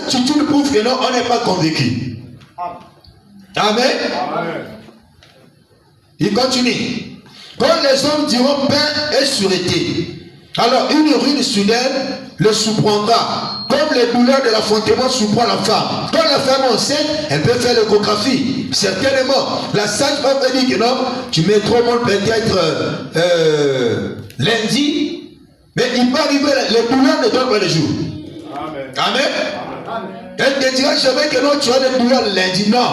L'attitude prouve que non, on n'est pas convaincu. Amen. Amen. Il continue. Quand les hommes diront pain et sûreté, alors une ruine soudaine le surprendra, comme les douleurs de l'enfantement surprend la femme. Quand la femme est enceinte, elle peut faire l'échographie. Certainement, la sage-femme va dire que non, tu mets trop mon peut-être lundi, mais il peut arriver, les douleurs ne donnent pas le jour. Amen. Amen. Amen. Elle ne dira jamais que non, tu as des douleurs lundi. Non.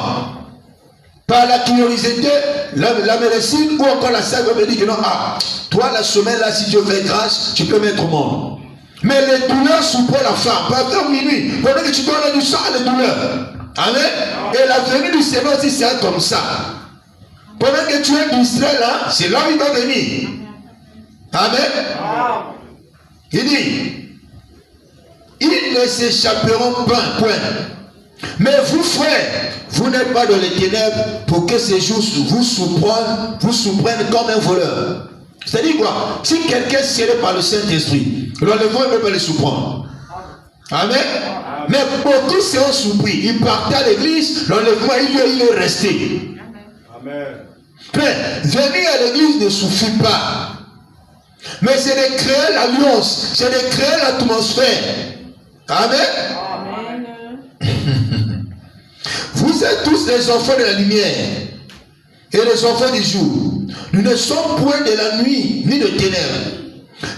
Par la curiosité, la médecine ou encore la sage va me dire que non, toi la semaine là, si Dieu fait grâce, tu peux mettre au monde. Mais les douleurs surprennent la femme. Par exemple, minuit, pendant que tu donnes du sang à les douleurs. Amen. Et la venue du Seigneur aussi sera comme ça. Pendant que tu es distrait là, c'est là où il va venir. Amen. Il dit, ils ne s'échapperont pas, point. Mais vous, frères, vous n'êtes pas dans les ténèbres pour que ces jours vous surprennent comme un voleur. C'est-à-dire quoi? Si quelqu'un est scellé par le Saint-Esprit, l'enlèvement ne peut pas le surprendre. Amen. Mais beaucoup seront surpris. Ils partaient à l'église, l'enlèvement, il est resté. Amen. Mais venir à l'église ne suffit pas. Mais c'est de créer l'alliance, c'est de créer l'atmosphère. Amen. Vous êtes tous les enfants de la lumière et les enfants du jour. Nous ne sommes point de la nuit ni de ténèbres.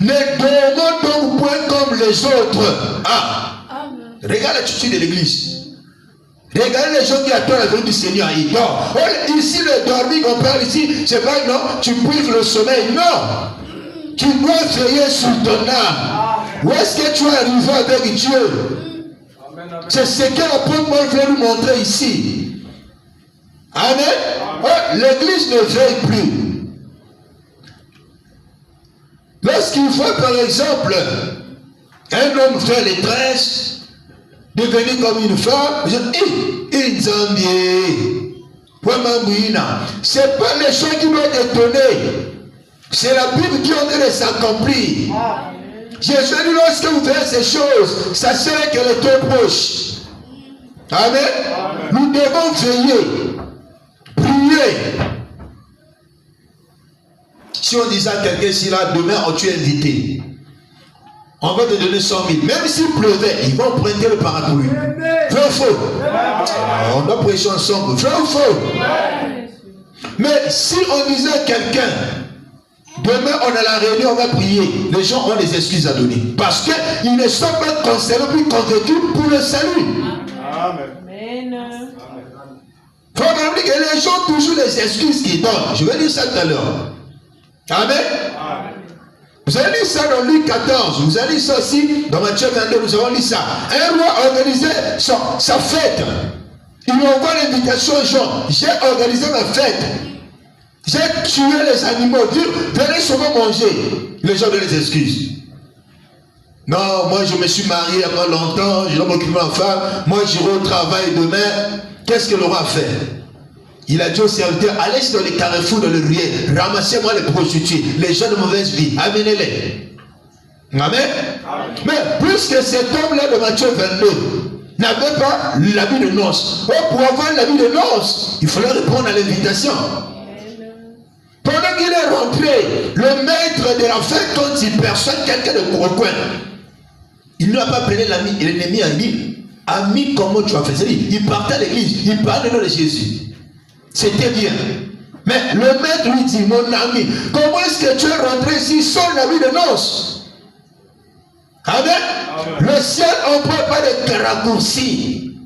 Ne dormons donc point comme les autres. Regarde l'attitude de l'église. Regardez les gens qui attendent la venue du Seigneur. Ils dorment. Ici, le dormir qu'on parle ici, c'est pas non, tu prives le sommeil. Non. Tu dois veiller sur ton âme. Où est-ce que tu es arrivé avec Dieu? C'est ce que l'apôtre Paul veut nous montrer ici. Amen. L'église ne veille plus. Lorsqu'il voit par exemple un homme faire les tresses, devenir comme une femme, c'est pas les gens qui doivent étonner. C'est la Bible qui est en train de s'accomplir. Jésus dit, lorsque vous verrez ces choses, sachez qu'elle est trop proche. Amen. Nous devons veiller, prier. Si on disait à quelqu'un, si là, demain, tu es invité, on va te donner 100 000. Même s'il pleuvait, ils vont prêter le parapluie. Vrai ou faux? On doit prêcher ensemble. Vrai ou faux? Mais si on disait à quelqu'un, demain on a la réunion, on va prier, les gens ont des excuses à donner. Parce qu'ils ne sont pas concernés, plus convaincus pour le salut. Amen. Faut me dire que les gens ont toujours des excuses qu'ils donnent. Je vais dire ça tout à l'heure. Amen. Vous avez lu ça dans Luc 14, vous avez lu ça aussi dans Matthieu 22, nous avons lu ça. Un roi organisait sa fête. Il lui envoie l'invitation aux gens. J'ai organisé ma fête. J'ai tué les animaux. Venez seulement manger. Les gens donnent des excuses. Non, moi je me suis marié il n'y a pas longtemps, je dois m'occuper de ma femme. Moi j'irai au travail demain. Qu'est-ce que le roi a fait? Il a dit au serviteur, allez dans les carrefours, dans le ruelle, ramassez-moi les prostituées, les gens de mauvaise vie, amenez-les. Amen. Mais puisque cet homme-là de Matthieu 22 n'avait pas l'habit de noces, pour avoir l'habit de noces, il fallait répondre à l'invitation. Pendant qu'il est rentré, le maître de la fête, quand il perçoit quelqu'un de recoin, il ne l'a pas appelé l'ennemi, a dit, ami, comment tu as fait? C'est-à-dire, il partait à l'église, il parlait au nom de Jésus. C'était bien. Mais le maître lui dit, mon ami, comment est-ce que tu es rentré ici sans l'habit de noces? Amen. Le ciel n'emploie pas de raccourcis.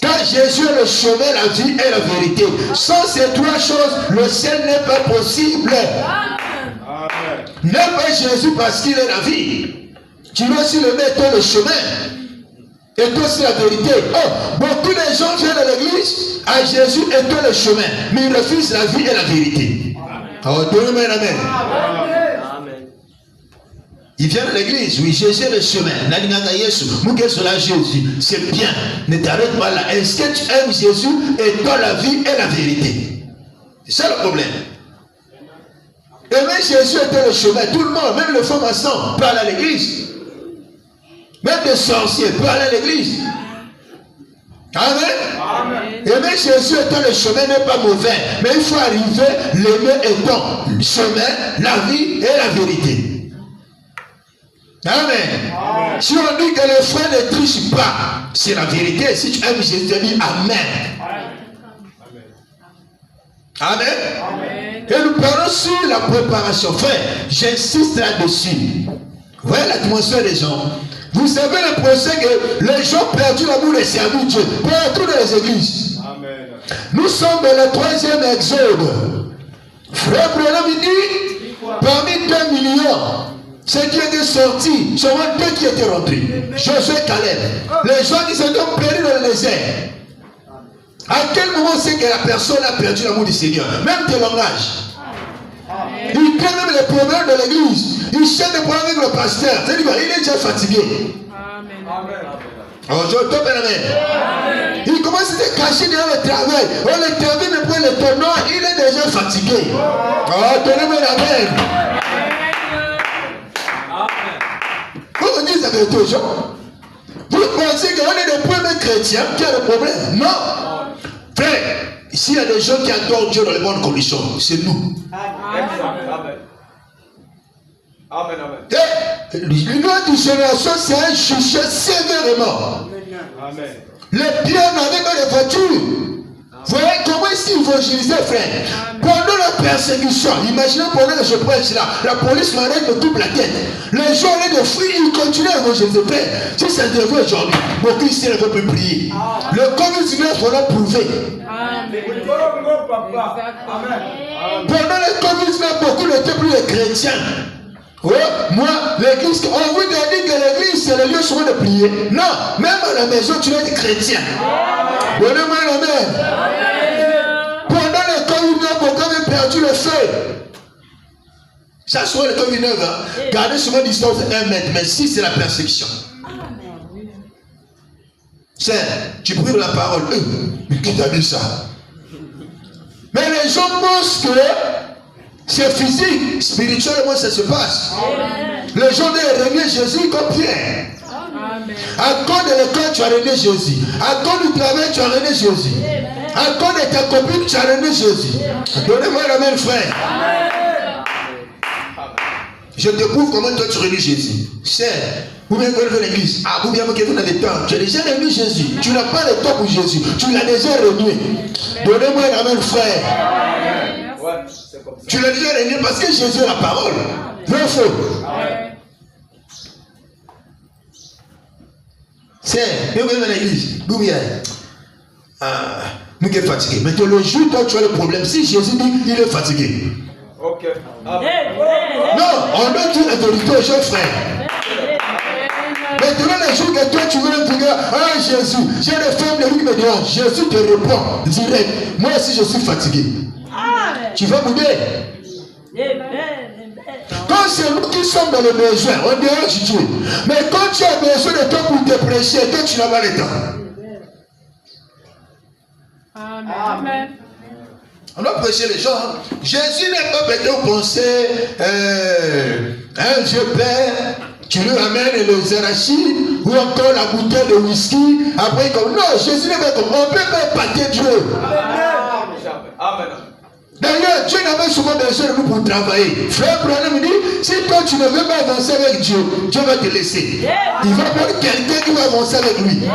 Quand Jésus est le chemin, la vie et la vérité. Sans ces trois choses, le ciel n'est pas possible. N'aime pas Jésus parce qu'il est la vie. Tu dois aussi le mettre le chemin. Et toi, c'est la vérité. Oh, beaucoup de gens viennent à l'église, à Jésus et toi le chemin. Mais ils refusent la vie et la vérité. Oh, donnez-moi un amen. Amen. Ils viennent à l'église, oui, Jésus est le chemin. C'est bien. Ne t'arrête pas là. Est-ce que tu aimes Jésus et toi la vie et la vérité? C'est ça le problème. Et même Jésus était le chemin. Tout le monde, même le franc-maçon, parle à l'église. même des sorciers peuvent aller à l'église. Amen. Aimer Jésus étant le chemin n'est pas mauvais, mais il faut arriver, l'aimer étant le chemin, la vie et la vérité. Amen. Si on dit que les frères ne trichent pas, c'est la vérité. Si tu aimes Jésus, tu dis Amen. Amen. Et nous parlons sur la préparation. Frère, j'insiste là-dessus. Vous voyez l'atmosphère des gens. Vous avez l'impression que les gens ont perdu l'amour de servir Dieu. Partout dans les églises. Amen. Nous sommes dans le 3e exode. Frère Branham dit, parmi 2 millions, ceux qui étaient sortis, seulement 2 qui étaient rentrés. Josué et Caleb. Les gens qui se sont perdus dans le désert. À quel moment c'est que la personne a perdu l'amour du Seigneur? Même tes langages. Il crée même les problèmes de l'église. Il cherche des problèmes avec le pasteur. C'est-à-dire, il est déjà fatigué. Amen. Oh, je te amen. Il commence à se cacher derrière le travail. Oh, le travail ne prend le tournoi. Il est déjà fatigué. Oh, donnez-moi l'amen. Vous dites la vérité aux gens. Vous pensez qu'on est des premiers chrétiens qui ont des problèmes? Non. Frère, s'il y a des gens qui adorent Dieu dans les bonnes conditions, c'est nous. Amen. L'union génération, c'est un jugé sévèrement. Amen. Les biens n'avaient pas de voiture. Vous voyez comment ils évangélisaient, frère. Pendant la persécution, imaginez pendant que je prêche là, la police m'arrête de toute la tête. Les gens allaient de fruits, ils continuaient à évangéliser, frère. Si ça devait aujourd'hui, beaucoup ici ne veulent plus prier. Le Covid-19 va leur prouver. Pendant le Covid-19, beaucoup n'étaient plus les chrétiens. Ouais, moi, l'église, on vous a dit que l'église c'est le lieu souvent de prier. Non, même à la maison, tu es chrétien. Donnez-moi l'amen. Pendant le Covid-19, beaucoup avaient perdu le feu. Ça soit le Covid-19, hein. Gardez souvent distance de 1 mètre, mais si c'est la persécution. C'est, tu pries de la parole. Mais qui t'a dit ça? Mais les gens pensent que c'est physique, spirituellement ça se passe. Les gens ont renié Jésus comme Pierre. À cause de l'école, tu as renié Jésus. À cause du travail, tu as renié Jésus. À cause de ta copine, tu as renié Jésus. Donnez-moi la main, frère. Je te prouve comment toi tu renies Jésus. C'est, vous bien que l'église. Ah, vous bien que vous n'avez pas. Tu as déjà renié Jésus. Tu n'as pas le temps pour Jésus. Tu l'as déjà renié. Donnez-moi la main, frère. Tu l'as déjà renié parce que Jésus est la parole. Vrai ou faux? C'est, vous venez dans l'église. Vous bien. Nous sommes fatigués. Mais le jour où tu as le problème, si Jésus dit il est fatigué. Ok. Non, on doit dire la vérité aux jeunes frères. Maintenant, les jours que toi tu veux me dire, ah Jésus, j'ai des femmes de lui qui me disent, Jésus te répond direct. Moi aussi je suis fatigué. Tu vas bouder. Quand c'est nous qui sommes dans le besoin, on dérange Dieu. Mais quand tu as besoin de toi pour te prêcher, toi tu n'as pas le temps. Amen. On doit prêcher les gens. Jésus n'est pas peut-être penser un Dieu Père, tu lui amènes les arachides ou encore la bouteille de whisky. Après, comme non, Jésus n'est pas comme on peut pas épater Dieu. Amen. D'ailleurs, Dieu n'a pas souvent besoin de nous pour travailler. Frère Branham me dit, si toi tu ne veux pas avancer avec Dieu, Dieu va te laisser. Il va prendre quelqu'un qui va avancer avec lui.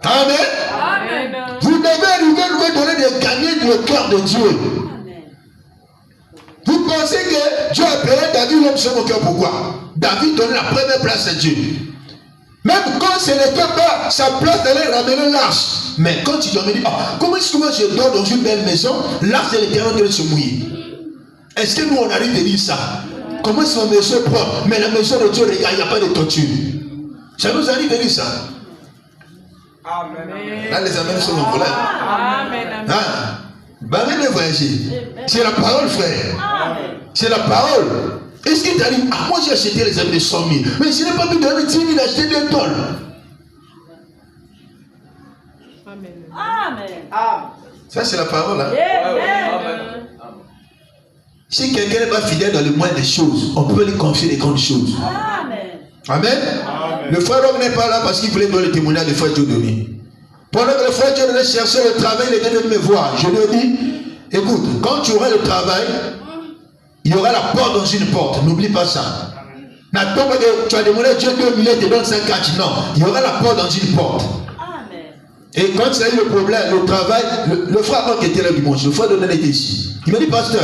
Amen. Vous devez arriver à lui donner de gagner le cœur de Dieu. Vous pensez que Dieu a appelé David l'homme sur mon cœur, pourquoi? David donnait la première place à Dieu. Même quand ce n'était pas sa place d'aller ramener l'arche. Mais quand tu dois me dire, comment est-ce que moi je dors dans une belle maison, l'arche de l'Éternel doit se mouiller? Est-ce que nous on arrive à dire ça? Comment est-ce que ma maison est propre, mais la maison de Dieu, regarde, il n'y a pas de torture? Ça nous arrive à dire ça? Amen. Là, les amens sont nombreux. Amen. Bah, venez voyager. C'est la parole, frère. C'est la parole. Est-ce qu'il t'arrive? Ah, moi j'ai acheté les amis de 100 000. Mais je n'ai pas pu donner 10 000 acheter 2 tonnes. Amen. Ça, c'est la parole. Hein? Amen. Si quelqu'un n'est pas fidèle dans le moindre des choses, on peut lui confier les grandes choses. Amen. Amen. Le frère Homme n'est pas là parce qu'il voulait donner le témoignage de frère Dieudonné. Pendant que le frère Dieudonné cherchait le travail, il était venu me voir. Je lui ai dit, écoute, quand tu auras le travail, il y aura la porte dans une porte. N'oublie pas ça. N'attends pas que tu as demandé à Dieu 2 millions, il te donne 5 cartes. Non, il y aura la porte dans une porte. Et quand il a eu le problème, le travail, le frère qui était là dimanche, le frère Dieudonné était ici. Il m'a dit, pasteur,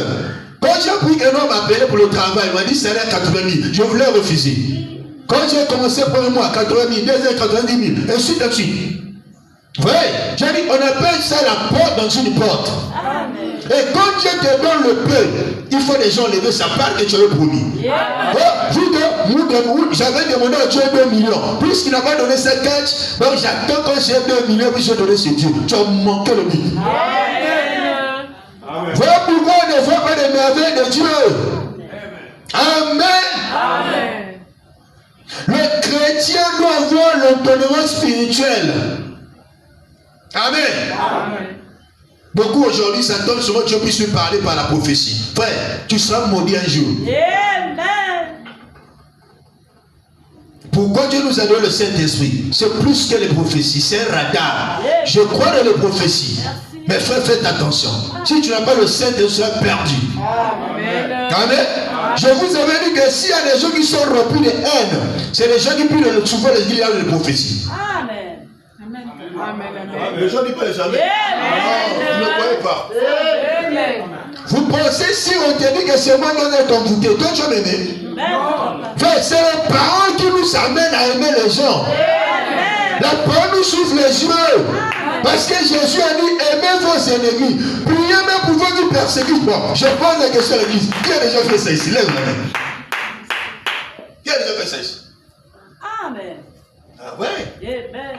quand j'ai appris qu'un homme m'a appelé pour le travail, il m'a dit salaire 80 000. Je voulais refuser. Quand j'ai commencé le premier mois, 80 000, deuxième 90 000, et suite à suite. Oui, j'ai dit, on appelle ça la porte dans une porte. Amen. Et quand Dieu te donne le peu, il faut les gens lever sa part que tu avais promis. J'avais demandé à Dieu 2 millions. Puisqu'il n'a pas donné 5 cash, donc j'attends quand j'ai 2 millions, puis je vais donner ce Dieu. Tu as manqué le but. Voilà pourquoi on ne voit pas les merveilles de Dieu. Amen. Amen. Le chrétien doit avoir l'autonomie spirituelle. Amen. Amen. Beaucoup aujourd'hui s'attendent sur que Dieu puisse lui parler par la prophétie. Frère, tu seras maudit un jour. Amen. Pourquoi Dieu nous a donné le Saint-Esprit? C'est plus que les prophéties, c'est un radar. Je crois dans les prophéties. Mais frère, faites attention. Si tu n'as pas le Saint-Esprit, tu seras perdu. Amen. Amen. Je vous avais dit que s'il y a des gens qui sont remplis de haine, c'est les gens qui prient souvent les guillemets de prophéties. Amen. Amen. Amen. Les gens disent pas jamais. Vous ne croyez pas. Amen. Vous pensez si on te dit que c'est moi qui ai t'envoûté, toi tu as aimé. C'est les parents qui nous amènent à aimer les gens. Amen. La parole nous souffle les yeux. Parce que Jésus a dit, aimez vos ennemis. Priez même pour ceux qui persécutent. Bon, je pose la question à l'église. Qui a déjà fait ça ici? Lève la main. Qui a déjà fait ça ici? Amen. Ah ouais? Amen.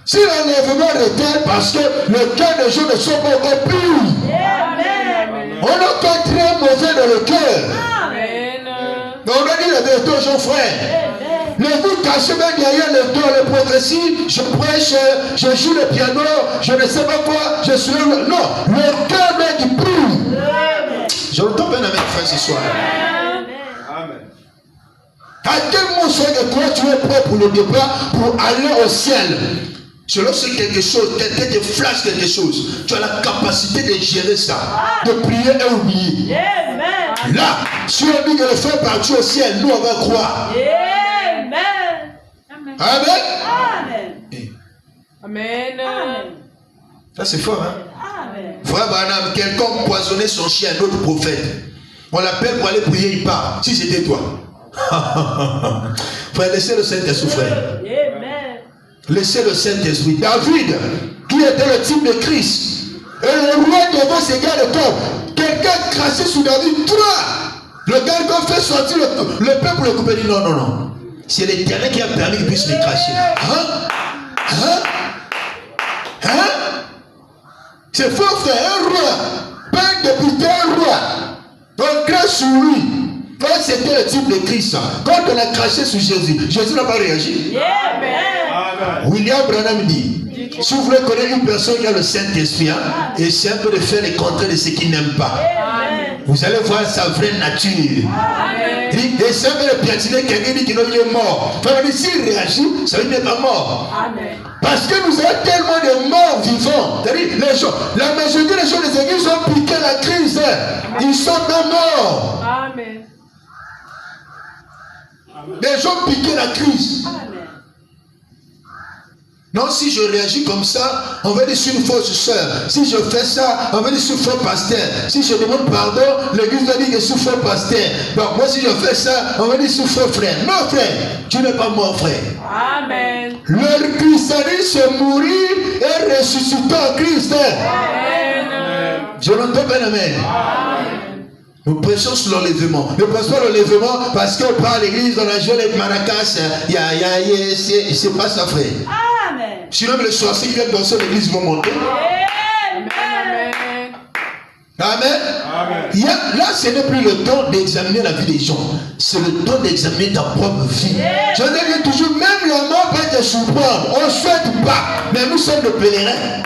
Si l'enlèvement retarde parce que le cœur des gens ne sont pas encore purs. Amen. On est encore très mauvais dans le cœur. Amen. Donc on a dit la vérité aux gens frères. Ne vous cachez même derrière le dos, les prophéties, je prêche, je joue le piano, je ne sais pas quoi, je suis là. Non, le cœur est du pur. Je l'entends bien avec frère ce soir. Amen. À quel moment de toi tu es prêt pour le départ, pour aller au ciel? C'est lorsque quelque chose, quelqu'un te flash quelque chose, tu as la capacité de gérer ça, de prier et oublier. Là, si on dit que le frère partit au ciel, nous on va croire. Amen. Amen. Amen. Amen. Ça c'est fort, hein? Amen. Frère Branham, quelqu'un empoisonnait son chien, un autre prophète. On l'appelle pour aller prier, il part. Si c'était toi. Frère, laissez le Saint-Esprit, frère. Amen. Laissez le Saint-Esprit. David, qui était le type de Christ, et le roi devant ses gardes de corps, quelqu'un crassé sous David, toi. Le garde corps fait sortir le peuple, le couper, dit non, non, non. C'est l'Éternel qui a permis qu'il puisse les cracher. C'est faux, frère, un roi, pas un député, un roi. On crache sur lui. Quand c'était le type de Christ, quand on a craché sur Jésus, Jésus n'a pas réagi. William Branham dit, si vous voulez connaître une personne qui a le Saint-Esprit, et c'est un peu de faire les contraires de ce qu'il n'aime pas. Vous allez voir sa vraie nature. Et c'est un peu de piétiner quelqu'un dit qu'il est mort. S'il réagit, ça veut dire qu'il n'est pas mort. Amen. Parce que nous avons tellement de morts vivants. C'est-à-dire, les gens, la majorité des gens des églises ont piqué la crise. Ils sont pas morts. Amen. Les gens ont piqué la crise. Amen. Non, si je réagis comme ça, on va dire sur une fausse sœur. Si je fais ça, on va dire sur faux pasteur. Si je demande pardon, l'église va dire que sur faux pasteur. Donc moi si je fais ça, on va dire sur faux frère. Non frère, tu n'es pas mort frère. Amen. Le christianisme c'est mourir et ressusciter en Christ. Amen. Je l'entends bien, amen. Amen. Nous prêchons sur l'enlèvement. Ne prêchons pas l'enlèvement parce qu'on parle à l'église, on a joué les maracas. C'est pas ça frère. Amen. Sinon les sorciers qui viennent danser l'église vont monter. Amen. Amen. Amen. Là, ce n'est plus le temps d'examiner la vie des gens. C'est le temps d'examiner ta propre vie. Je dis toujours, même la mort peut te surprendre. On ne souhaite pas, mais nous sommes des pèlerins.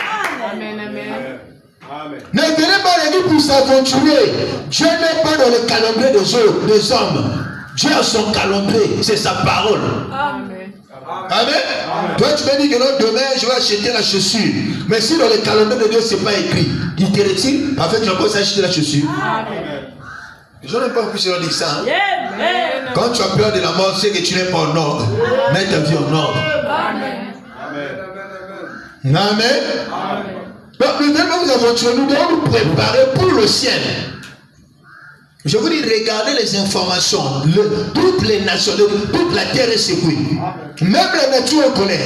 Amen. Amen. Ne venez pas à l'église pour s'aventurer. Dieu n'est pas dans le calendrier des hommes. Dieu a son calendrier, c'est sa parole. Amen. Amen. Toi, tu me dis que non, demain, je vais acheter la chaussure. Mais si dans le calendrier de Dieu, ce n'est pas écrit, il te retire, en fait, tu vas pas acheter la chaussure. Amen. Je n'aime pas plus dire ça. Hein? Amen. Quand tu as peur de la mort, c'est que tu n'es pas en ordre. Mets ta vie en ordre. Amen. Amen. Donc, nous devons nous aventurer, nous devons nous préparer pour le ciel. Je vous dis, regardez les informations. Toutes les nations, toute la terre est secouée. Même la nature est colère.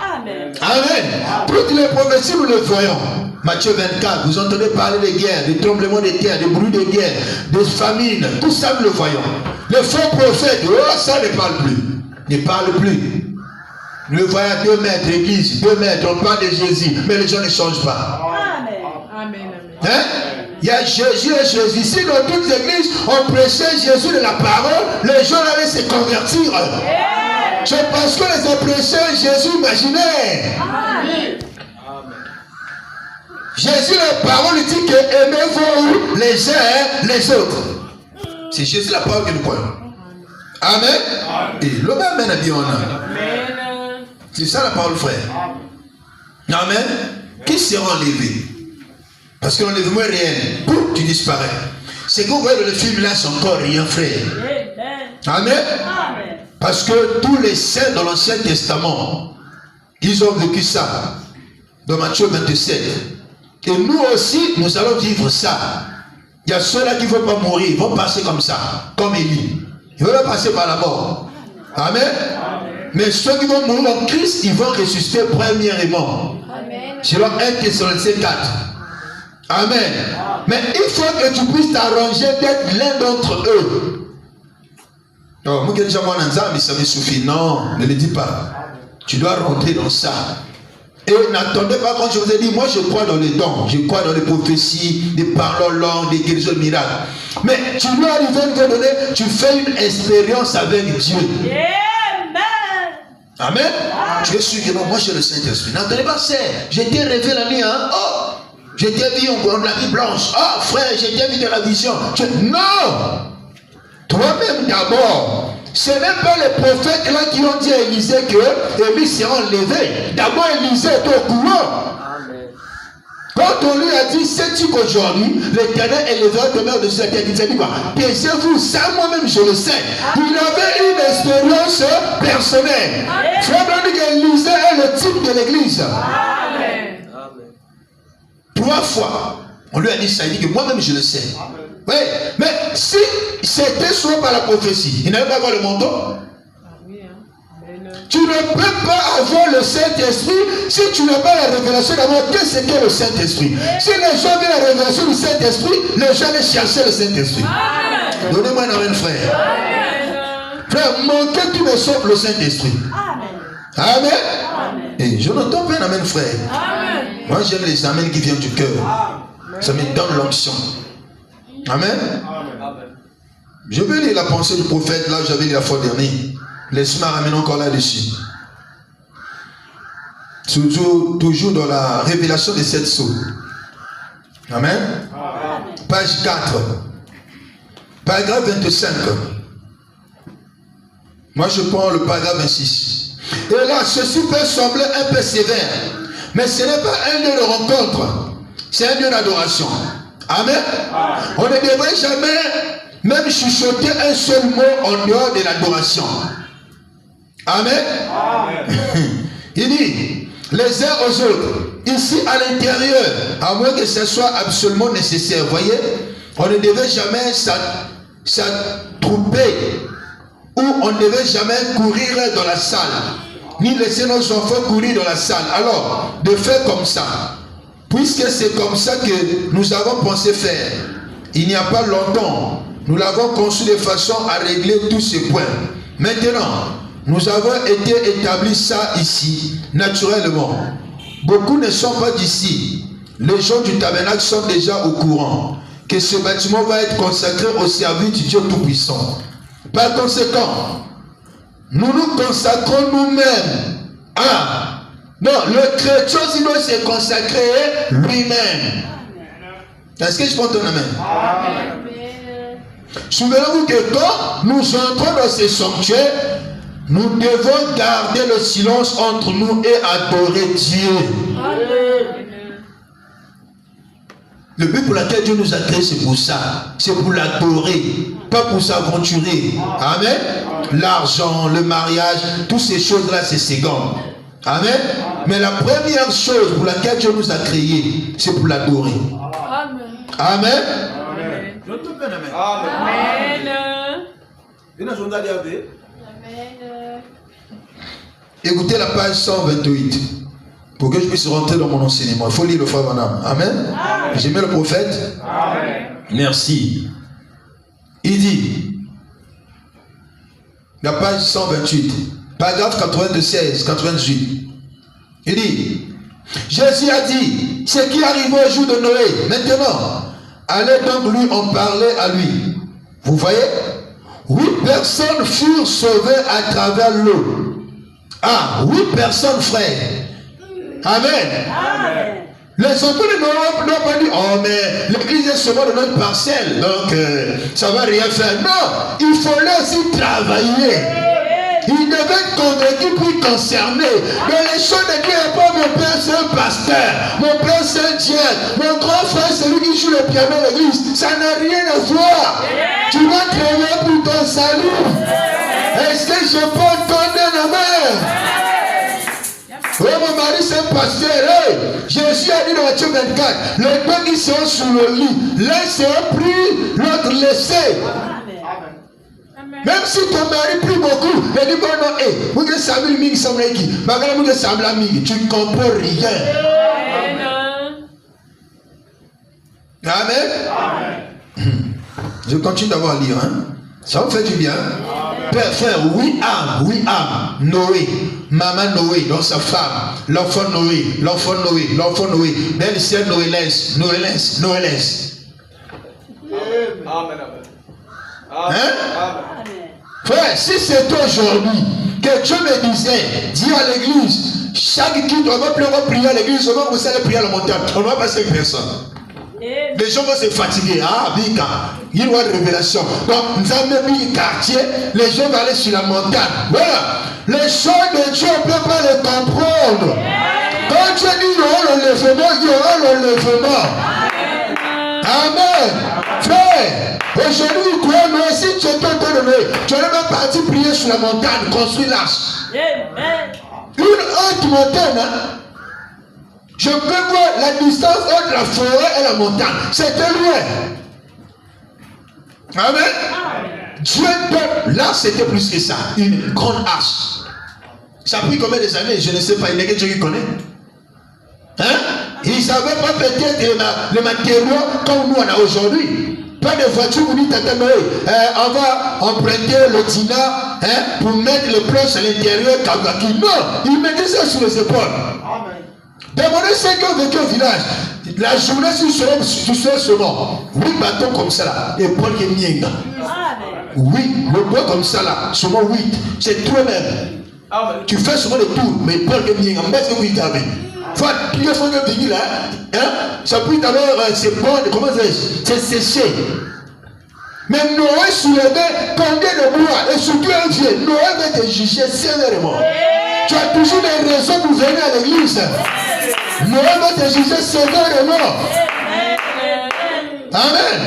Amen. Amen. Toutes les prophéties, nous les voyons. Matthieu 24, vous entendez parler des guerres, des tremblements de terre, des bruits de guerre, des famines. Tout ça, nous le voyons. Les faux prophètes, oh, ça ne parle plus. Ne parle plus. Nous le voyons à 2 mètres, l'église, 2 mètres, on parle de Jésus, mais les gens ne changent pas. Amen. Amen. Hein? Il y a Jésus et Jésus. Si dans toutes les églises, on prêchait Jésus de la parole, les gens allaient se convertir. C'est parce que les prêchait Jésus imaginaire. Amen. Jésus, la parole dit que aimez-vous les uns les autres. C'est Jésus la parole que nous croyons. Amen. Et l'homme amène à bien en âme. C'est ça la parole, frère. Amen. Qui sera enlevé? Parce que l'enlèvement est réel. Pour tu disparais. Ce que vous voyez dans le film là, c'est encore rien, frère. Amen. Parce que tous les saints dans l'Ancien Testament, ils ont vécu ça. Dans Matthieu 27. Et nous aussi, nous allons vivre ça. Il y a ceux-là qui ne vont pas mourir, ils vont passer comme ça, comme Élie. Ils vont passer par la mort. Amen. Mais ceux qui vont mourir en Christ, ils vont ressusciter premièrement. Selon 1 Thessaloniciens 4. Amen. Mais il faut que tu puisses t'arranger d'être l'un d'entre eux. Non, moi, déjà, moi, ça me suffit. Non, ne le dis pas. Tu dois rentrer dans ça. Et n'attendez pas quand je vous ai dit, moi je crois dans les dons, je crois dans les prophéties, des paroles longues, des guérisons miracles. Mais tu dois arriver à un moment donné, tu fais une expérience avec Dieu. Amen. Amen. Tu es sûr que non, moi j'ai le Saint-Esprit. N'attendez pas, c'est, j'étais rêvé la nuit, hein. Oh, j'étais vu en la vie blanche. Oh frère, j'étais vu dans la vision. Non. Toi-même d'abord. Ce n'est pas les prophètes là qui ont dit à Élisée que Élie sera enlevé. D'abord Élisée était au courant. Quand on lui a dit, sais-tu qu'aujourd'hui, l'Éternel élèvera demain au-dessus de la terre, il dit quoi? Taisez-vous, ça moi-même je le sais. Il avait une expérience personnelle. Frère dit qu'Élisée est le type de l'église. 3 fois, on lui a dit ça, il dit que moi-même je le sais. Oui, mais si c'était soit par la prophétie, il n'avait pas avoir le manteau. Tu ne peux pas avoir le Saint-Esprit si tu n'as pas la révélation d'abord. Qu'est-ce qu'est le Saint-Esprit? Si les gens avaient la révélation du Saint-Esprit, les gens allaient chercher le Saint-Esprit. Donnez-moi un amen, frère. Frère, manquez tout le sauf le Saint-Esprit. Amen. Et je n'entends pas un amen, frère. Moi, j'aime les amens qui viennent du cœur. Ça me donne l'onction. Amen. Je vais lire la pensée du prophète, là j'avais lu la fois dernière. Laisse-moi ramener encore là-dessus. Toujours dans la révélation des 7 sceaux. Amen. Page 4. Paragraphe 25. Moi je prends le paragraphe 26. Et là, ceci peut sembler un peu sévère. Mais ce n'est pas un lieu de rencontre. C'est un lieu d'adoration. Amen. On ne devrait jamais même chuchoter un seul mot en dehors de l'adoration. Amen. Il dit, les uns aux autres, ici à l'intérieur, à moins que ce soit absolument nécessaire. Vous voyez, on ne devait jamais s'attrouper ou on ne devait jamais courir dans la salle, ni laisser nos enfants courir dans la salle. Alors, de faire comme ça. Puisque c'est comme ça que nous avons pensé faire, il n'y a pas longtemps, nous l'avons conçu de façon à régler tous ces points. Maintenant, nous avons été établis ça ici, naturellement. Beaucoup ne sont pas d'ici. Les gens du tabernacle sont déjà au courant que ce bâtiment va être consacré au service du Dieu Tout-Puissant. Par conséquent, nous nous consacrons nous-mêmes à... Non, le chrétien, il doit se consacrer lui-même. Est-ce que je peux entendre amen? Souvenez-vous que quand nous entrons dans ces sanctuaires, nous devons garder le silence entre nous et adorer Dieu. Le but pour lequel Dieu nous a créés, c'est pour ça. C'est pour l'adorer, pas pour s'aventurer. Amen. L'argent, le mariage, toutes ces choses-là, c'est second. Amen. Mais la première chose pour laquelle Dieu nous a créés, c'est pour l'adorer. Amen. Écoutez la page 128 pour que je puisse rentrer dans mon enseignement. Il faut lire le frère Vanham. Amen. J'aimais le prophète. Amen. Merci. Il dit, la page 128, paragraphe 96, 98. Il dit, Jésus a dit, ce qui arrive au jour de Noé, maintenant, allez donc lui en parler à lui. Vous voyez? 8 personnes furent sauvées à travers l'eau. Ah, 8 personnes, frères. Amen. Amen. Les enfants de Noé n'ont pas dit, oh mais l'église est seulement de notre parcelle, donc ça ne va rien faire. Non, il fallait aussi travailler. Il devait être convaincu puis concerné. Mais les choses de Dieu n'est pas mon père c'est un pasteur, mon père c'est un diable, mon grand frère c'est lui qui joue le piano à l'église. Ça n'a rien à voir. Tu vas travailler pour ton salut. Est-ce que je peux entendre la main? Oui, mon mari c'est un pasteur. Hey, Jésus a dit dans Matthieu 24, les deux qui sont sous le lit, l'un sera pris, l'autre laissé. Même si ton mari prie beaucoup, il dit bon non, vous ne savez pas tu ne comprends rien. Amen. Amen. Je continue d'avoir à lire. Hein? Ça vous fait du bien. Frère, oui âme, Noé, maman Noé, donc sa femme, l'enfant Noé, belle-sœur Noélès. Amen. Hein? Frère, si c'est aujourd'hui que Dieu me disait, dis à l'église, chaque culte, on va prier à l'église, on va pousser à prier à la montagne, on va passer une personne. Les gens vont se fatiguer. Ah, Bika, il y a une révélation. Donc, nous avons mis un quartier, les gens vont aller sur la montagne. Voilà. Les choses de Dieu, on ne peut pas les comprendre. Quand Dieu dit il y aura l'enlèvement, il y aura l'enlèvement. Amen. Frère, aujourd'hui, nous croyons, mais si tu es en train de lever, tu es même parti prier sur la montagne, construire l'arche. Une haute montagne, hein? Je peux voir la distance entre la forêt et la montagne. C'était loin. Amen. Dieu donne. Là, c'était plus que ça. Une grande arche. Ça a pris combien des années? Je ne sais pas. Il y a quelqu'un qui connaît. Hein? Ils ne savaient pas peut-être les matériaux comme nous on a aujourd'hui. Pas de voiture, vous dites, on va emprunter le Tina pour mettre le planche à l'intérieur. Non, ils mettaient ça sur les épaules. Amen. Demandez ceux qui ont vécu au village. La journée, si tu serais seulement 8 bâtons comme ça là, et Paul qui est mien. Oui, le bois comme ça là, seulement 8. C'est toi-même. Tu fais seulement le tour, mais Paul qui est mien. Mais c'est oui, t'avais. Faut que tu là. Ça peut t'avoir c'est bon, comment c'est séché. Mais Noé soulevait combien de bois, et surtout un vieux. Noé va te juger sévèrement. Tu as toujours des raisons pour venir à l'église. Noé va te juger sévèrement. Amen.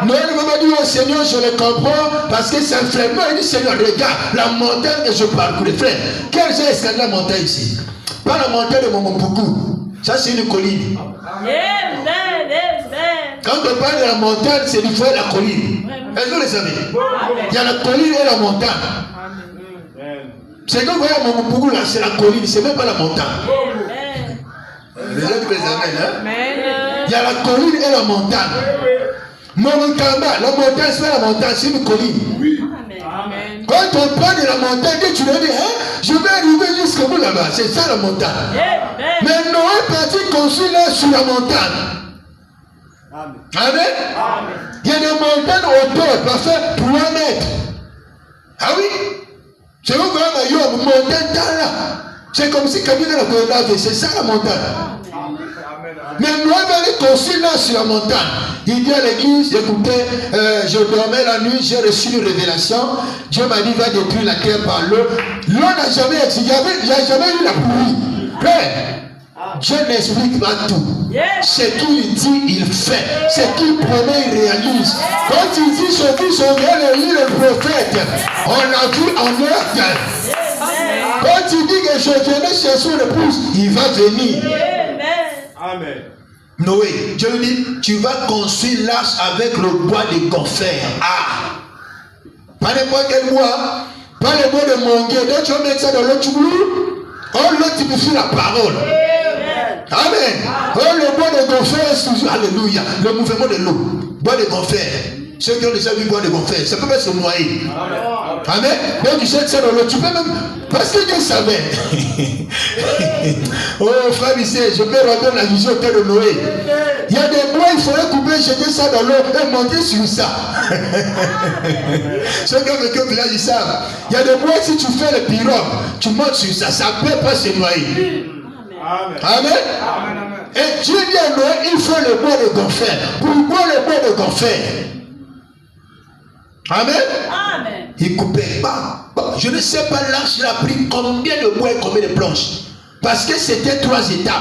Noé ne va pas dire au Seigneur, je le comprends, parce que c'est un frère. Non, il dit Seigneur, regarde la montagne que je parcours. Frère, quelle est escalade la montagne ici? Pas la montagne de Momopoukou. Ça, c'est une colline. Quand on parle de la montagne, c'est du feu et la colline. Est-ce que vous le savez? Il y a la colline et la montagne. C'est quand vous voyez mon Pougou là, c'est la colline, c'est même pas la montagne. Les autres les amènent, hein? Il y a la colline et la montagne. Mon Kamba, la montagne, c'est pas la montagne, c'est une colline. Quand on parle de la montagne, tu leur dis, hein, je vais arriver jusqu'au bout là-bas, c'est ça la montagne. Mais Noé est parti construire là sur la montagne. Amen. Il y a des montagnes hauteur, parfois 3 mètres. Ah oui? C'est comme une montagne là. C'est comme si quelqu'un dans la montagne, c'est ça la montagne. Mais Noé va aller construire là sur la montagne. Il dit à l'église, écoutez, je dormais la nuit, j'ai reçu une révélation. Dieu m'a dit, va détruire la terre par l'eau. L'eau n'a jamais existé, il n'y a jamais eu la pluie. Mais Dieu n'explique pas tout. Ce qu'il dit, il fait. Ce qu'il promet, il réalise. Quand il dit ceux qui sont bien le prophète, on l'a vu en œuvre. Quand il dit que je venais chercher son épouse, il va venir. Amen. Noé, Dieu lui dit, tu vas construire l'arche avec le bois de gopher. Ah! Pas n'importe quel bois. Pas le bois de manguier. Donc tu vas mettre ça dans l'eau, tu boules. Oh, l'eau typifie la parole. Amen. Oh, le bois de gopher, c'est toujours, alléluia, le mouvement de l'eau. Bois de gopher. Ceux qui ont déjà vu bois de gopher, ça peut pas se noyer. Amen. Donc tu jettes ça dans l'eau, tu peux même, parce que Dieu savait. Oh frère Bissé, je peux rendre la vision au temps de Noé. Il y a des bois, il faudrait couper, jeter ça dans l'eau et monter sur ça. Ceux qui ont vécu au village, ils savent. Il y a des bois, si tu fais le pirogue, tu montes sur ça, ça ne peut pas se noyer. Amen. Amen. Amen. Et Dieu dit à Noé, il faut le bois de gopher. Pourquoi le bois de gopher? Amen. Amen. Il coupait pas. Je ne sais pas l'arche, il a pris combien de bois et combien de planches. Parce que c'était 3 étapes.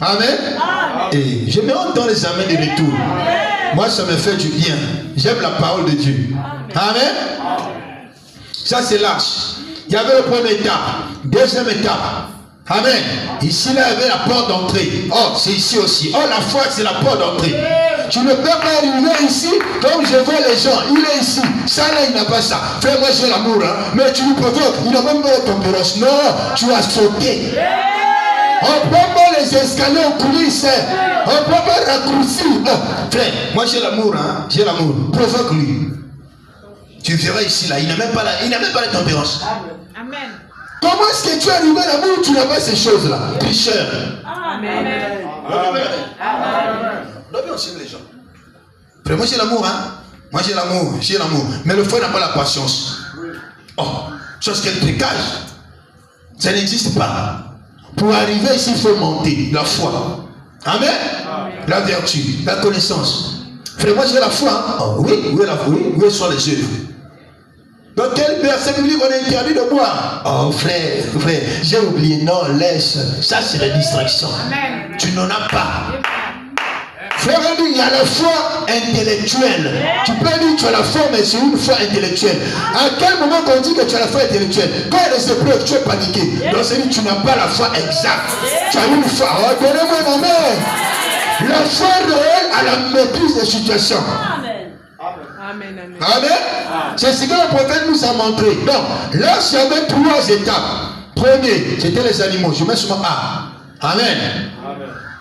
Amen. Amen. Et je me rends dans les amens de retour. Amen. Moi, ça me fait du bien. J'aime la parole de Dieu. Amen. Amen. Amen. Ça, c'est l'arche. Il y avait la première étape. Deuxième étape. Amen. Ici, là, il y avait la porte d'entrée. Oh, c'est ici aussi. Oh, la foi, c'est la porte d'entrée. Tu ne peux pas arriver ici comme je vois les gens. Il est ici. Ça, là, il n'a pas ça. Frère, moi, j'ai l'amour. Hein? Mais tu lui provoques. Il n'a même pas la tempérance. Non, tu as sauté. On ne peut pas les escaliers en coulisses. On ne peut pas raccourcir. Oh, frère, moi, j'ai l'amour. Hein? J'ai l'amour. Provoque-lui. Tu verras ici, là. Il n'a même pas la tempérance. Amen. Comment est-ce que tu es arrivé à l'amour où tu n'as pas ces choses-là? Tricheur. Amen. Amen. aussi les gens. Frère, moi j'ai l'amour, hein. Moi j'ai l'amour. Mais le frère n'a pas la patience. Oh, chose qu'elle dégage. Ça n'existe pas. Pour arriver ici, il faut monter. La foi. Amen. La vertu, la connaissance. Frère, moi j'ai la foi. Hein? Oh, oui, où sont les œuvres? Dans quel verset biblique on est interdit de boire? Oh frère, j'ai oublié. Non, laisse. Ça c'est la distraction. Amen. Tu n'en as pas. Frère, il y a la foi intellectuelle. Tu peux dire que tu as la foi, mais c'est une foi intellectuelle. À quel moment on dit que tu as la foi intellectuelle? Quand il y a des épreuves, tu es paniqué. Donc c'est dit que tu n'as pas la foi exacte. Tu as une foi. Oh, donnez-moi un amen. La foi réelle à la maîtrise des situations. Amen. Amen. C'est ce que le prophète nous a montré. Donc, là, il y avait 3 étapes. Premier, c'était les animaux. Je mets sur ma A. Amen.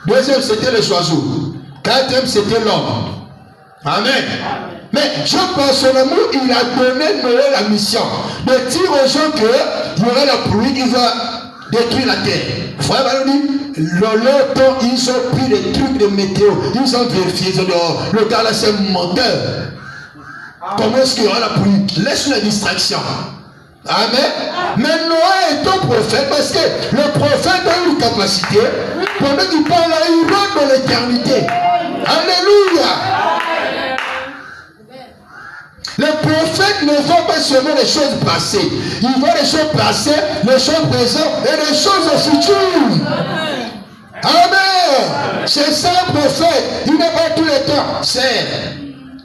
Deuxième, c'était les oiseaux. Quatrième, c'était l'homme. Amen. Mais Dieu, par son amour, il a donné Noé la mission de dire aux gens qu'il y aura la pluie qui va détruire la terre. Frère Valoni, leur temps, ils ont pris des trucs de météo. Ils ont vérifié. Ils ont dit, oh, le gars là, c'est un menteur. Comment est-ce qu'il y aura la pluie? Laisse la distraction. Amen. Mais Noé est un prophète parce que le prophète a une capacité. Pendant qu'il parle là, il rentre dans l'éternité. Alléluia. Le prophète ne voit pas seulement les choses passées. Il voit les choses passées, les choses présentes et les choses futures. Amen. C'est ça un prophète. Il n'est pas tout le temps. C'est.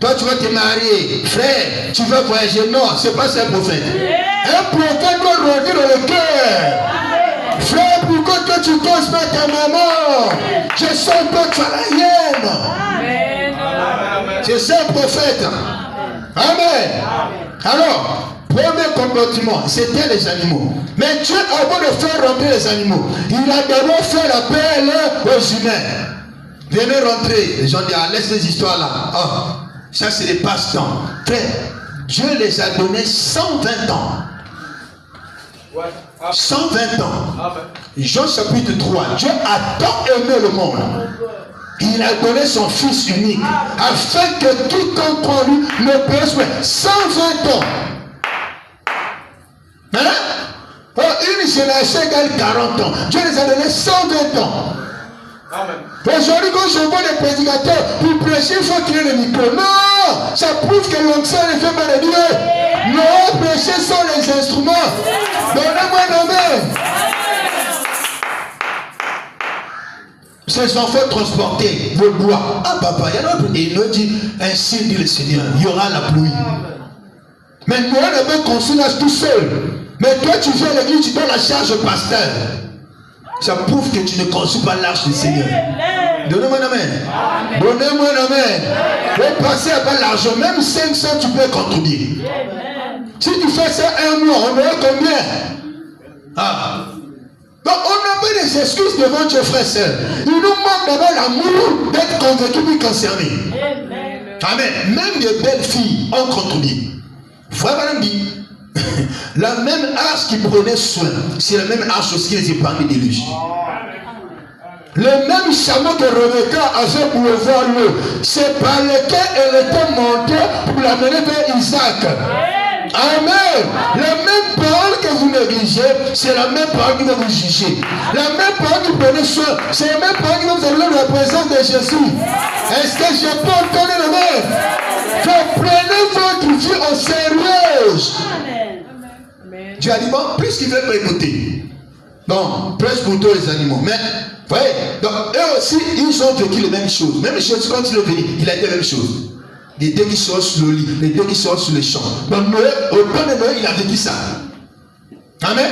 Toi, tu vas te marier. Frère, tu vas voyager. Non, ce n'est pas ça un prophète. Un prophète doit revenir dans le cœur. Frère, pourquoi toi tu causes pas ta maman? Je sens que tu as la hyène. C'est ça un prophète. Amen. Alors, premier comportement, c'était les animaux. Mais Dieu, avant de faire rentrer les animaux, il a d'abord fait l'appel aux humains. Venez rentrer. Les gens disent, ah, laisse les histoires là. Oh. Ça, c'est les passe-temps. Frère, Dieu les a donnés 120 ans. 120 ans. Jean chapitre 3. Dieu a tant aimé le monde. Il a donné son Fils unique. Afin que quiconque croit en lui ne périsse pas. 120 ans. Hein? Une génération égale 40 ans. Dieu les a donné 120 ans. Aujourd'hui, quand je vois les prédicateurs, pour prêcher, il faut qu'il y ait le micro. Non! Ça prouve que l'onction ne fait pas de Dieu. Non, prêcher sont les instruments. Donnez-moi un amen. Ces enfants transportés, le bois. Ah, papa, il y en a d'autres. Et il nous dit, ainsi dit le Seigneur, il y aura la pluie. Mais Noël avait construit l'âge tout seul. Mais toi, tu viens à l'église, tu donnes la charge au pasteur. Ça prouve que tu ne construis pas l'arche du Seigneur. Donnez-moi un amen. Donnez-moi un amen. Vous passez à pas l'argent, même 500, tu peux contredire. Si tu fais ça un mois, on aura combien? Ah. Donc on n'a pas des excuses devant Dieu, frère, sœur. Il nous manque d'abord l'amour d'être convaincu et concerné. Amen. Même les belles filles ont contredit. Frère Madame dit, la même arche qui prenait soin, c'est la même arche aussi qui les épargnait des déluge. Le même chameau que Rebecca avait pour voir l'eau, c'est par lequel elle était montée pour l'amener vers Isaac. Amen. La même parole que vous négligez, c'est la même parole qui va vous juger. La même parole qui prenait soin, c'est la même parole qui va vous amener dans la présence de Jésus. Est-ce que je peux entendre le même? Prenez votre vie au sérieux. Dieu a dit, bon, plus qu'ils veulent pas écouter. Donc, prêche pour tous les animaux. Mais, vous voyez, donc, eux aussi, ils ont vécu les mêmes choses. Même chose, quand il est venu, il a dit la même chose. Les deux qui sont sur le lit, les deux qui sont sur les champs. Donc, Noé, au temps de Noé, il a vécu ça. Amen.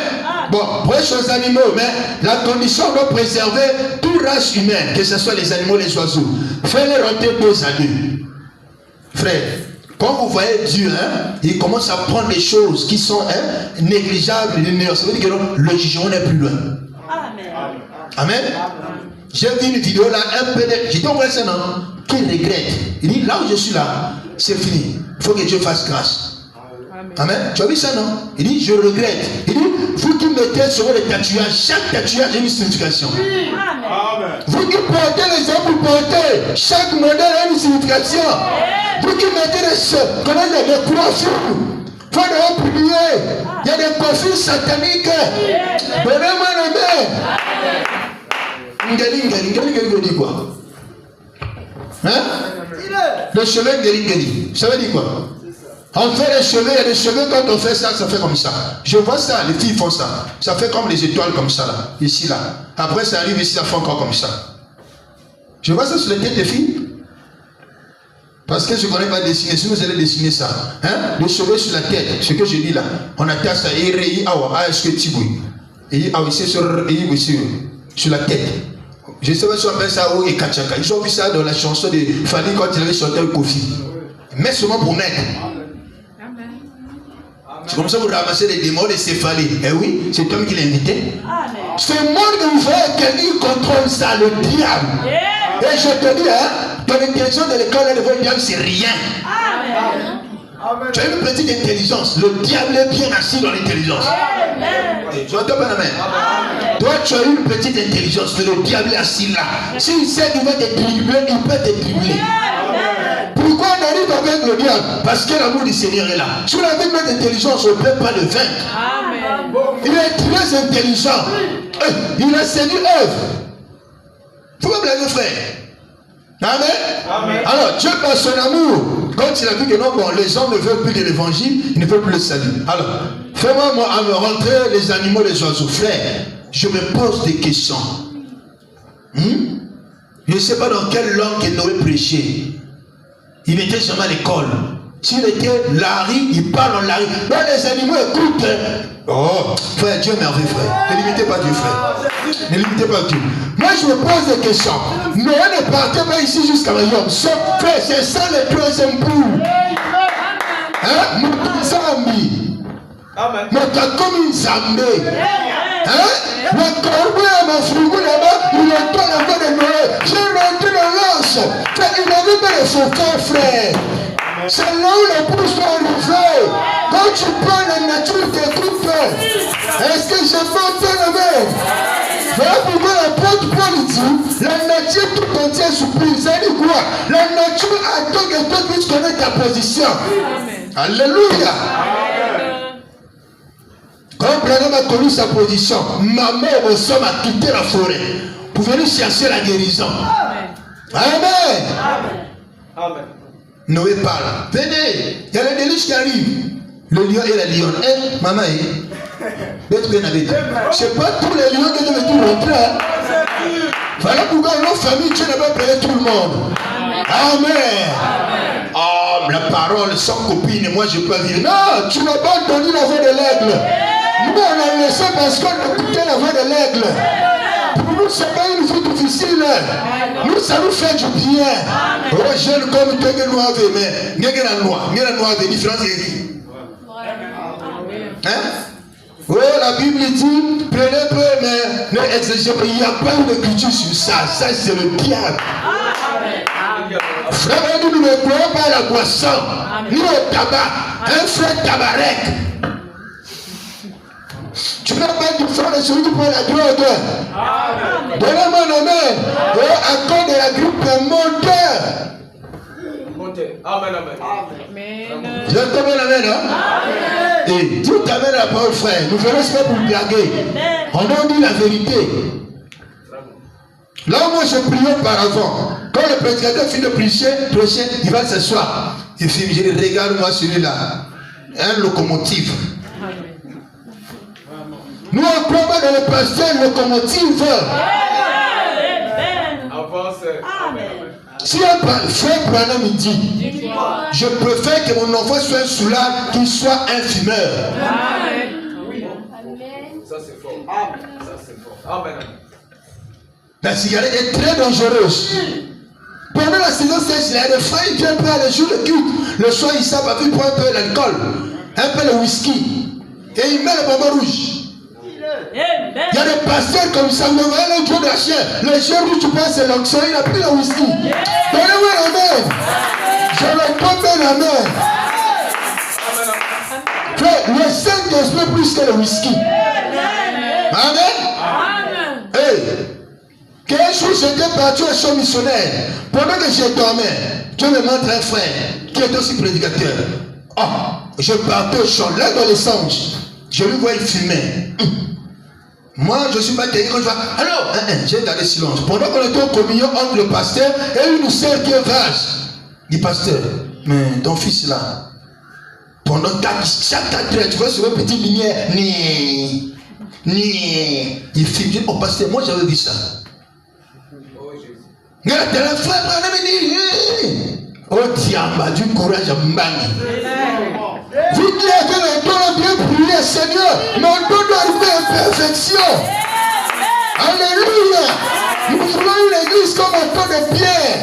Bon, prêche aux animaux, mais la condition doit préserver toute race humaine, que ce soit les animaux, les oiseaux. Fais-les rentrer 2 à 2. Frère, quand vous voyez Dieu, il commence à prendre des choses qui sont négligeables, ça veut dire que le jugement n'est plus loin. Amen. Amen. J'ai vu une vidéo là, un peu de... J'ai dit, on voit ça, non? Qui regrette. Il dit, là où je suis là, c'est fini. Il faut que Dieu fasse grâce. Amen. Tu as vu ça, non? Il dit, je regrette. Il dit, vous qui mettez sur les tatouages, chaque tatouage a une signification. Amen. Vous qui portez les hommes, vous portez, chaque modèle a une signification. Vous qui mettez les coiffures, il faut les publier. Il y a des coiffures sataniques. Donnez-moi le main. Ngali veut dire quoi? Hein? Le cheveu Ngali. Ça veut dire quoi? On fait les cheveux, il y a des cheveux, quand on fait ça, ça fait comme ça. Je vois ça, les filles font ça. Ça fait comme les étoiles comme ça, là. Ici, là. Après, ça arrive ici, ça fait encore comme ça. Je vois ça sur les têtes des filles. Parce que je ne connais pas dessiner, sinon vous allez dessiner ça. Hein? Les cheveux sur la tête, ce que je dis là. On attache ça, sur la tête. Je sais pas si on appelle ça ou Ekachaka. Ils ont vu ça dans la chanson de Fanny quand il avait chanté le Kofi. Mais seulement pour mettre. C'est comme ça que vous ramassez les démons, les céphalées. Eh oui, c'est toi qui l'as invité. Ce monde que vous voyez, quelqu'un contrôle ça, le diable. Et je te dis, ton intelligence de l'école de votre diable, c'est rien. Tu as une petite intelligence. Le diable est bien assis dans l'intelligence. Tu entends pas la main? Toi, tu as une petite intelligence, mais le diable est assis là. S'il sait qu'il va te dribbler, il peut te dribbler. Pourquoi on arrive avec le diable? Parce que l'amour du Seigneur est là. Si on avait notre intelligence, on ne peut pas le vaincre. Amen. Il est très intelligent. Il a séduit Ève. Il ne faut pas blaguer, frère. Amen. Amen. Alors, Dieu, par son amour, quand il a vu que non, bon, les hommes ne veulent plus de l'évangile, ils ne veulent plus le salut. Alors, fais-moi moi, à me rentrer les animaux, les oiseaux. Frère, je me pose des questions. Je ne sais pas dans quelle langue que Noé prêchait. Il n'était jamais à l'école. S'il était Larry, il parle en Larry. Mais les animaux écoutent. Oh, frère, Dieu est merveilleux, frère. Ne limitez pas Dieu, frère. Ne limitez pas Dieu. Moi, je me pose des questions. Noé ne partait pas ici jusqu'à Mayom. Son frère, c'est ça le troisième bout. Hein? Moutazambi. Moutakoum une zambé. Hein? Le corbeau à ma frigo là-bas, il entend la voix de Noé. J'ai rentré dans l'anse. Il n'avait pas de son frère, frère. C'est là où les pouces sont arrivés. Quand tu prends la nature, t'écoutes. Est-ce que je peux te lever? Voilà pourquoi l'apôtre Paul dit, la nature tout entière surprise. Ça dit quoi? La nature attend que toi puisses connaître ta position. Amen. Alléluia. Quand Branham a connu sa position, ma mère me somme à quitter la forêt pour venir chercher la guérison. Amen. Amen. Amen. Amen. Noé parle. Venez, il y a les délices qui arrivent. Le lion et la lionne. Eh, maman, d'être bien avec toi. C'est pas tous les lions que tu veux tout rentrer. Voilà pourquoi dans nos familles, Dieu n'a pas payé tout le monde. Amen. Oh, la parole sans copine, moi je peux pas vivre. Non, tu n'as pas entendu la voix de l'aigle. Nous, on a laissé parce qu'on écoutait la voix de l'aigle. Pour nous, ce n'est pas une vie difficile. Nous, ça nous fait du bien. Oh, jeune comme toi, que nous avons, mais il y a la noix, des différences. Hein? Oh, la Bible dit, prenez peu, mais ne exagérez pas. Il n'y a pas une écriture sur ça. Ça, c'est le diable. Frère, nous ne croyons pas à la boisson, ni au tabac. Un frère tabarek. Tu n'as pas de frère de celui qui prend la drogue. Donnez-moi un amen. Oh, à cause de la grippe, montez. Amen, amen. Je te mets l'amen, hein? Et tout amène la parole, frère. Nous venons pas pour blaguer. On a dit la vérité. Là où moi je priais auparavant, quand le prédicateur finit de prêcher, il va s'asseoir. Il filme, je dis, regarde-moi celui-là. Un locomotive. Nous on croit pas dans le pasteur locomotive. Si un frère Branham me dit, je préfère que mon enfant soit un soulard qu'il soit un fumeur. Ça c'est fort. Ça c'est fort. Amen. La cigarette est très dangereuse. Pendant la saison sèche, il y a des frères qui viennent prendre le jour de culte. Le soir, ils savent, ils prennent un peu l'alcool, un peu le whisky. Et ils mettent le bonbon rouge. Il y a des pasteurs comme ça, vous voyez le jour de la chair. Le chien rouge, tu penses, c'est l'onction, il a pris le whisky. Donnez-moi l'amen. Je le donne l'amen. Frère, le Saint-Esprit plus que le whisky. Amen. Hey. Quel jour j'étais parti au champ missionnaire. Pendant que je dormais, Dieu me montre un frère qui est aussi prédicateur. Oh, je partais au champ, là dans les songes. Je lui vois, il fumait. Moi, je suis pas quelqu'un quand je vois. Alors, j'ai gardé silence. Pendant qu'on était en communion entre le pasteur et une sœur qui est vache. Il dit, pasteur, mais ton fils là, pendant chaque 4 heures, tu vois sur une petite lumière, il filme. Je dis, oh pasteur, moi j'avais vu ça. Regarde, t'es le frère, oh diamba, du courage à Mbani. Vous dites que le don a bien prié, Seigneur, mais le don doit arriver à perfection. Alléluia. Nous voulons une église comme un temps de pierre.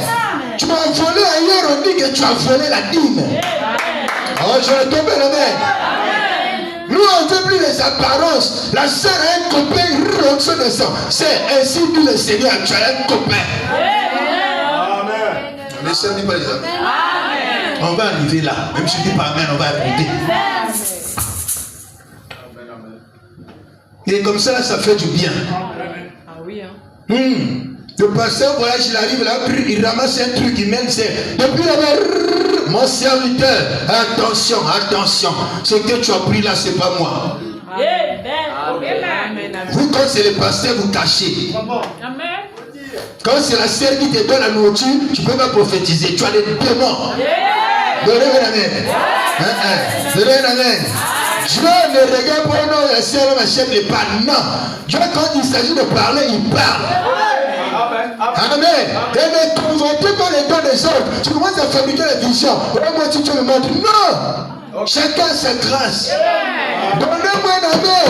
Tu m'as volé ailleurs, on dit que tu as volé la dîme. Oh, je vais tomber la main. Nous, on ne veut plus les apparences. La sœur a un copain, il descend. C'est ainsi dit le Seigneur, tu as un copain. Ne sers pas les amis. On va arriver là. Même si tu dis pas amen, on va arriver. Et comme ça, ça fait du bien. Ah oui, hein. Le pasteur voyage, il arrive là, il ramasse un truc, il mène, c'est depuis là-bas, mon serviteur, attention, attention, ce que tu as pris là, c'est pas moi. Amen. Vous, quand c'est le pasteur, vous cachez. Amen. Quand c'est la sœur qui te donne la nourriture, tu ne peux pas prophétiser, tu as des démons. Donnez-moi la main. Donnez-moi la main. Dieu ne regarde pas non, la sœur m'achète les pas. Non. Dieu, quand il s'agit de parler, il parle. Amen. Et ne convoitez pas les dons des autres. Tu commences à fabriquer la vision. Moi, tu me montres. Non. Chacun sa grâce. Donnez-moi un amen.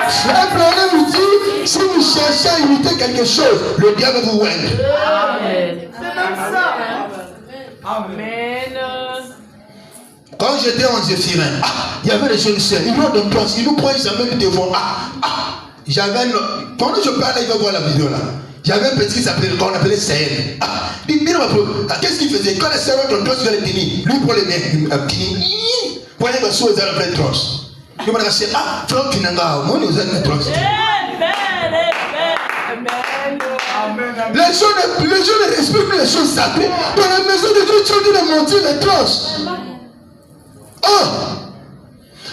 Frère Branham vous dit, si vous cherchez à imiter quelque chose, le diable vous wend. Amen. Amen. Quand j'étais en Zéphirin, il y avait des jeunes sœurs, ils nous donnent place, ils nous prennent même devant. J'avais pendant que je parlais, il va voir la vidéo là. J'avais un petit qui s'appelait, qu'on appelait Sahel. Qu'est-ce qu'il faisait? Quand les sœurs ont donné, il va les tenir. Lui pour les mains, pour les mains, ils allaient prendre trosse. Je me disais, frère Kinanga, moi nous allons trosse. Les gens ne respectent plus les choses sacrées. Dans la maison de Dieu, tu as dit de monter les trosses.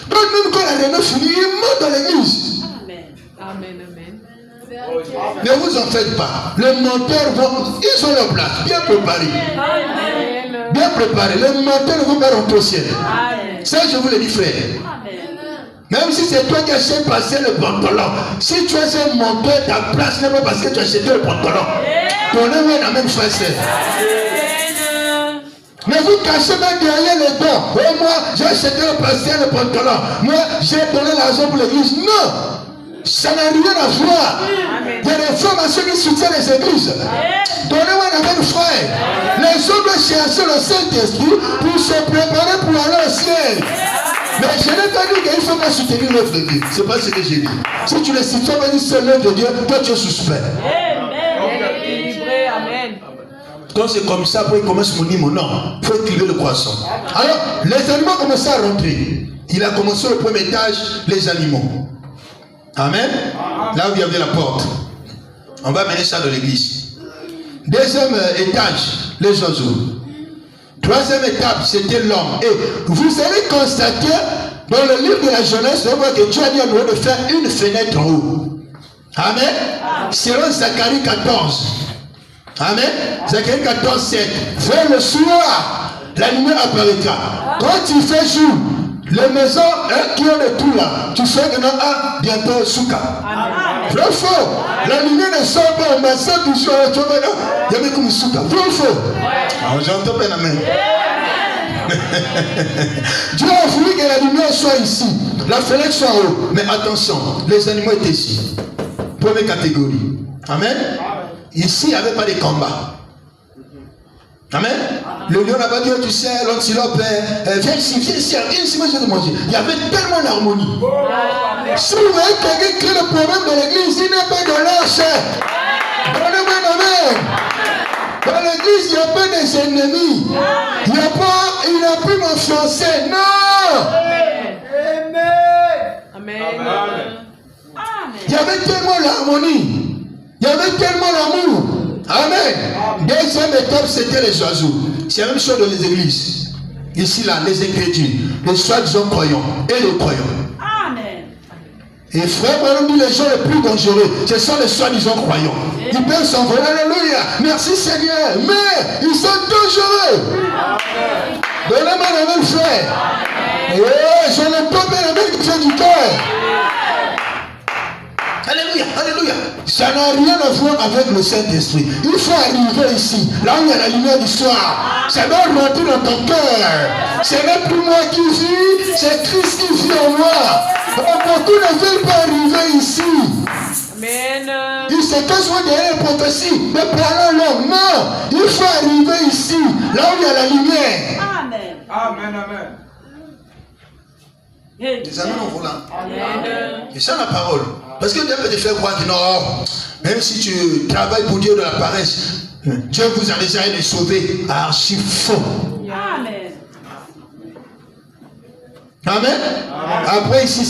Donc même quand la réunion finit, il monte dans l'église. Amen. Ne vous en faites pas. Les menteurs vont, ils ont leur place, bien préparés. Amen. Bien préparés. Les menteurs ne vont pas rentrer au ciel. Amen. Ça, je vous le dis, frère. Même si c'est toi qui as acheté passer le pantalon, si tu es un menteur, ta place n'est pas parce que tu as acheté le pantalon. Ton œuvre est la même frère. Mais vous cachez même derrière les dents. Oh, moi, j'ai acheté le pasteur le pantalon. Moi, j'ai donné l'argent pour l'église. Non! Ça n'a rien à voir. Il y a des formations qui soutiennent les églises. Donnez-moi la même frère. Les hommes doivent chercher le Saint-Esprit pour se préparer pour aller au ciel. Mais je n'ai pas dit qu'il ne faut pas soutenir l'œuvre de Dieu. Ce n'est pas ce que j'ai dit. Si tu le cites, tu vas dire c'est l'œuvre de Dieu, toi tu es suspect. Amen. Quand c'est comme ça, après il commence mon nom. Non, il faut écrire le croissant. Alors, les animaux commencent à rentrer. Il a commencé au premier étage, les animaux. Amen. Là où il y avait la porte. On va mener ça dans l'église. Deuxième étage, les oiseaux. Troisième étape, c'était l'homme. Et vous allez constater dans le livre de la Genèse, on voit que Dieu a dit à Noé de faire une fenêtre en haut. Amen. Selon Zacharie 14. Amen. Zacharie 14, 7. Vers le soir, la lumière apparaîtra. Quand il fait jour, les maisons qui ont le tout là, tu sais que bientôt souka. Vrai faux. La lumière ne sort pas, mais ça tu sais, tu vois, il y avait comme souka. Vrai faux. J'entends bien la main. Dieu a voulu que la lumière soit ici, la fenêtre soit en haut. Mais attention, les animaux étaient ici. Première catégorie. Amen. Ici, il n'y avait pas de combat. Amen. Le lion n'a pas dit, tu sais, l'antilope, viens ici, moi je vais te manger. Il y avait tellement d'harmonie. Si vous voyez quelqu'un qui crée le problème de l'église, il n'est pas dans leur chair. Amen. Dans l'église, il n'y a pas des ennemis. Il n'a plus m'influencer. Non. Amen. Il y avait tellement d'harmonie. Il y avait tellement d'amour. Amen. Deuxième étape, c'était les oiseaux. C'est la même chose dans les églises. Ici, là, les ingrédients, les soi-disant croyants et les croyants. Amen. Et frère, on dit les gens les plus dangereux, ce sont les soi-disant croyants. Ils peuvent s'envoler. Alléluia. Merci Seigneur. Mais ils sont dangereux. Donnez-moi la même frère. Et je ne peux pas la même qui fait du cœur. Alléluia, alléluia. Ça n'a rien à voir avec le Saint-Esprit. Il faut arriver ici, là où il y a la lumière du soir. Ça doit rentrer dans ton cœur. Ce n'est plus moi qui vis, c'est Christ qui vit en moi. Beaucoup ne veulent pas arriver ici. Amen. Ils se cachent derrière les prophéties, mais parlons l'homme. Non, il faut arriver ici, là où il y a la lumière. Amen. Amen. Les amis, on voit là. Amen. C'est ça la parole. Parce que Dieu peut te faire croire que non, même si tu travailles pour Dieu de la paresse, Dieu vous a déjà sauvé. Archi faux. Amen. Amen. Après ici,